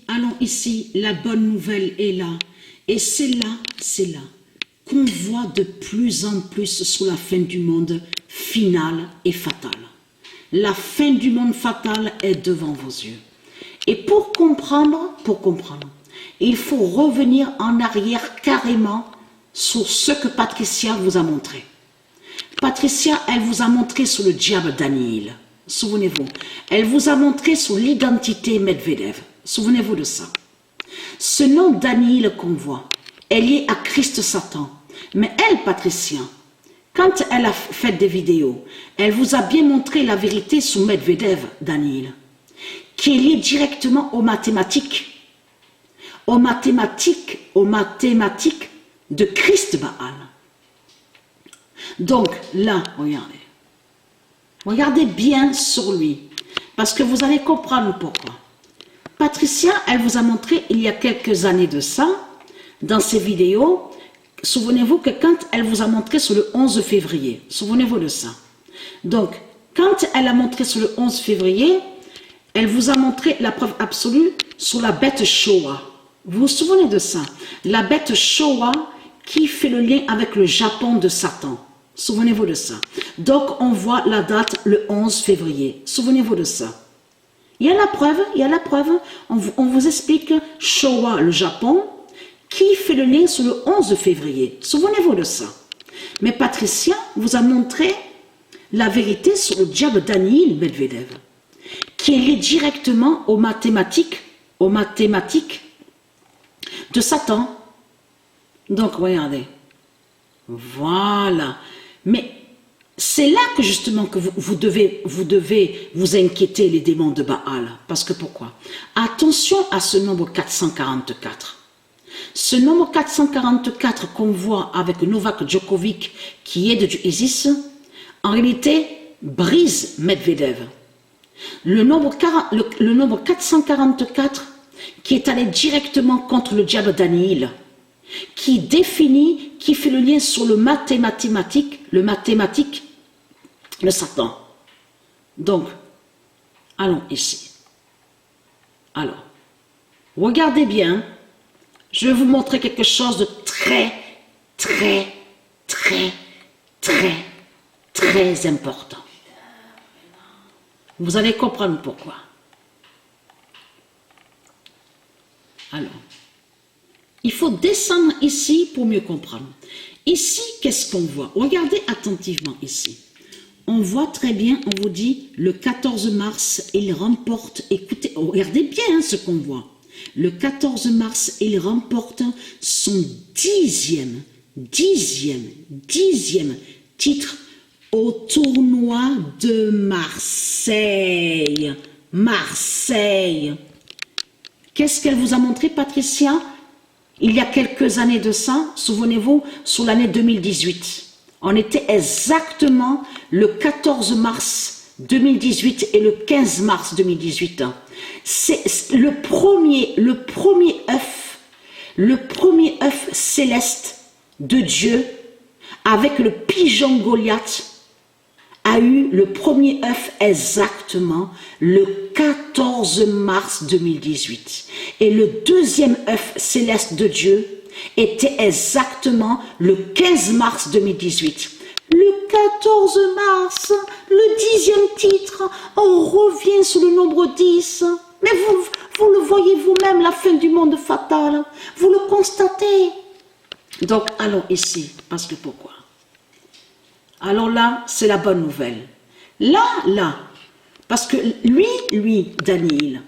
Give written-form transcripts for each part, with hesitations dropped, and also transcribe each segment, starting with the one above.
allons ici, la bonne nouvelle est là. Et c'est là qu'on voit de plus en plus sous la fin du monde finale et fatale. La fin du monde fatale est devant vos yeux. Et pour comprendre, il faut revenir en arrière carrément sur ce que Patricia vous a montré. Patricia, elle vous a montré sur le diable Daniel. Souvenez-vous. Elle vous a montré sur l'identité Medvedev. Souvenez-vous de ça. Ce nom Daniel qu'on voit est lié à Christ Satan. Mais elle, Patricia, quand elle a fait des vidéos, elle vous a bien montré la vérité sur Medvedev Daniel, qui est lié directement aux mathématiques de Christ Baal. Donc là, regardez bien sur lui, parce que vous allez comprendre pourquoi. Patricia, elle vous a montré il y a quelques années de ça, dans ses vidéos, souvenez-vous que quand elle vous a montré sur le 11 février, souvenez-vous de ça. Donc, quand elle a montré sur le 11 février, elle vous a montré la preuve absolue sur la bête Shoah. Vous vous souvenez de ça? La bête Shoah qui fait le lien avec le Japon de Satan. Souvenez-vous de ça. Donc, on voit la date le 11 février. Souvenez-vous de ça. Il y a la preuve, on vous explique Showa, le Japon, qui fait le lien sur le 11 février. Souvenez-vous de ça. Mais Patricia vous a montré la vérité sur le diable Daniel Medvedev, qui est lié directement aux mathématiques de Satan. Donc, regardez. Voilà. Mais c'est là que justement que vous devez vous inquiéter, les démons de Baal. Parce que pourquoi? Attention à ce nombre 444. Ce nombre 444 qu'on voit avec Novak Djokovic, qui est du Isis, en réalité brise Medvedev. Le nombre 444 qui est allé directement contre le diable Daniel, qui définit, qui fait le lien sur le mathématique de Satan. Donc, allons ici. Alors, regardez bien, je vais vous montrer quelque chose de très important. Vous allez comprendre pourquoi. Alors, il faut descendre ici pour mieux comprendre. Ici, qu'est-ce qu'on voit? Regardez attentivement ici. On voit très bien, on vous dit, le 14 mars, il remporte, écoutez, regardez bien ce qu'on voit. Le 14 mars, il remporte son dixième titre au tournoi de Marseille. Qu'est-ce qu'elle vous a montré, Patricia? Il y a quelques années de ça, souvenez-vous, sur l'année 2018. On était exactement le 14 mars 2018 et le 15 mars 2018. C'est le premier œuf céleste de Dieu avec le pigeon Goliath a eu le premier œuf exactement le 14 mars 2018. Et le deuxième œuf céleste de Dieu était exactement le 15 mars 2018. Le 14 mars, le 10e titre, on revient sur le nombre 10. Mais vous le voyez vous-même, la fin du monde fatal. Vous le constatez. Donc, allons ici, parce que pourquoi? Alors là, c'est la bonne nouvelle. Là, parce que lui, Daniel,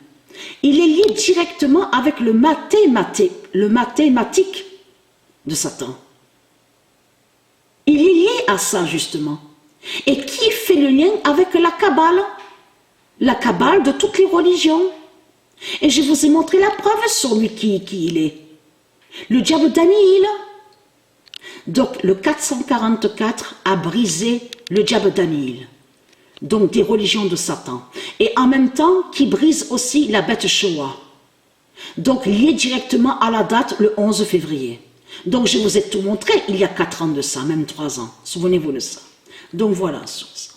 il est lié directement avec le mathématique de Satan. Il est lié à ça, justement. Et qui fait le lien avec la Kabbale? La Kabbale de toutes les religions. Et je vous ai montré la preuve sur lui qui il est. Le diable Daniel. Donc, le 444 a brisé le diable Daniel. Donc, des religions de Satan. Et en même temps, qui brise aussi la bête Shoah. Donc, lié directement à la date, le 11 février. Donc, je vous ai tout montré il y a 4 ans de ça, même 3 ans. Souvenez-vous de ça. Donc, voilà sur ça.